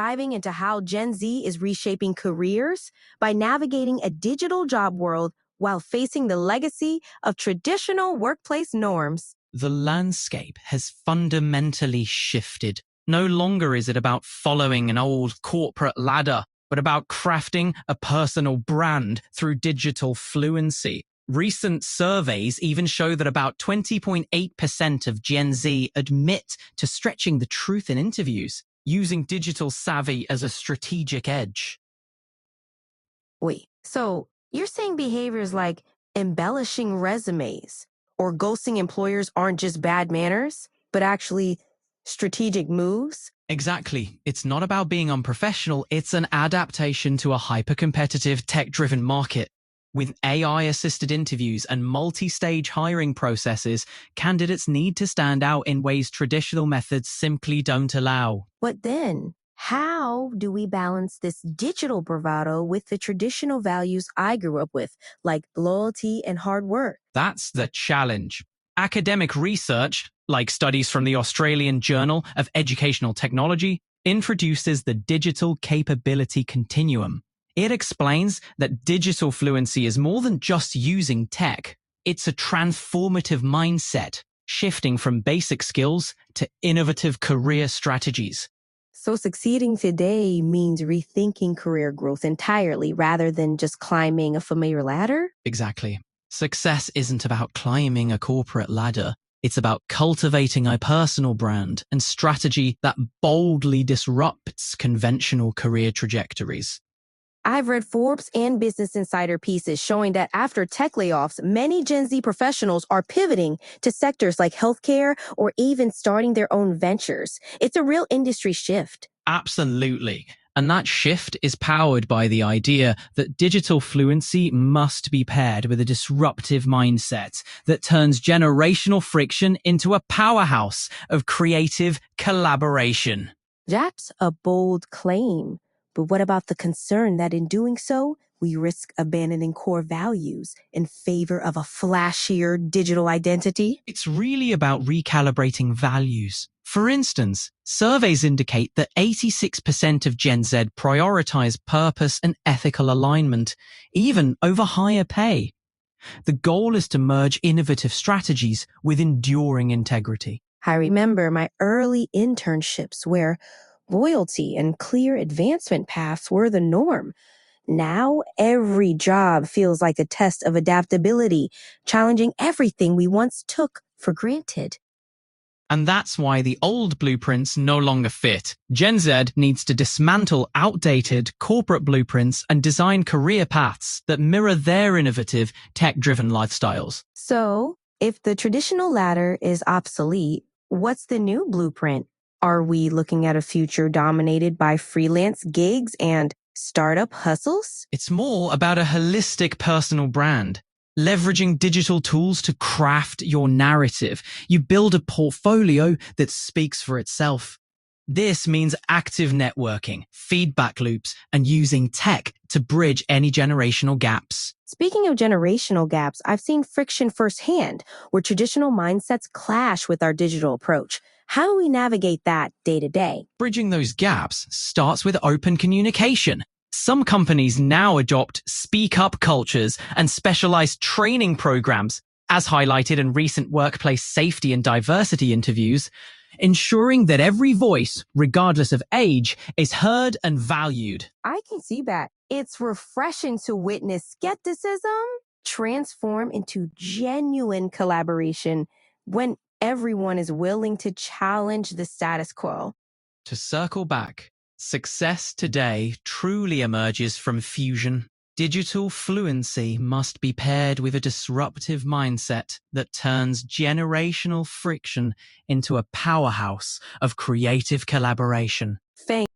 diving into how Gen Z is reshaping careers by navigating a digital job world while facing the legacy of traditional workplace norms. The landscape has fundamentally shifted. No longer is it about following an old corporate ladder, but about crafting a personal brand through digital fluency. Recent surveys even show that about 20.8% of Gen Z admit to stretching the truth in interviews, using digital savvy as a strategic edge. Wait, so you're saying behaviors like embellishing resumes or ghosting employers aren't just bad manners, but actually strategic moves? Exactly. It's not about being unprofessional, it's an adaptation to a hyper-competitive, tech-driven market. With AI-assisted interviews and multi-stage hiring processes, candidates need to stand out in ways traditional methods simply don't allow. But then, how do we balance this digital bravado with the traditional values I grew up with, like loyalty and hard work? That's the challenge. Academic research, like studies from the Australian Journal of Educational Technology, introduces the digital capability continuum. It explains that digital fluency is more than just using tech. It's a transformative mindset, shifting from basic skills to innovative career strategies. So, succeeding today means rethinking career growth entirely rather than just climbing a familiar ladder? Exactly. Success isn't about climbing a corporate ladder. It's about cultivating a personal brand and strategy that boldly disrupts conventional career trajectories. I've read Forbes and Business Insider pieces showing that after tech layoffs, many Gen Z professionals are pivoting to sectors like healthcare or even starting their own ventures. It's a real industry shift. Absolutely. And that shift is powered by the idea that digital fluency must be paired with a disruptive mindset that turns generational friction into a powerhouse of creative collaboration. That's a bold claim. But what about the concern that in doing so, we risk abandoning core values in favor of a flashier digital identity? It's really about recalibrating values. For instance, surveys indicate that 86% of Gen Z prioritize purpose and ethical alignment, even over higher pay. The goal is to merge innovative strategies with enduring integrity. I remember my early internships where loyalty and clear advancement paths were the norm. Now, every job feels like a test of adaptability, challenging everything we once took for granted. And that's why the old blueprints no longer fit. Gen Z needs to dismantle outdated corporate blueprints and design career paths that mirror their innovative, tech-driven lifestyles. So, if the traditional ladder is obsolete, what's the new blueprint? Are we looking at a future dominated by freelance gigs and startup hustles? It's more about a holistic personal brand. Leveraging digital tools to craft your narrative. You build a portfolio that speaks for itself. This means active networking, feedback loops, and using tech to bridge any generational gaps. Speaking of generational gaps, I've seen friction firsthand where traditional mindsets clash with our digital approach. How do we navigate that day to day? Bridging those gaps starts with open communication. Some companies now adopt speak-up cultures and specialized training programs, as highlighted in recent workplace safety and diversity interviews, ensuring that every voice, regardless of age, is heard and valued. I can see that. It's refreshing to witness skepticism transform into genuine collaboration when everyone is willing to challenge the status quo. To circle back, success today truly emerges from fusion. Digital fluency must be paired with a disruptive mindset that turns generational friction into a powerhouse of creative collaboration. Thank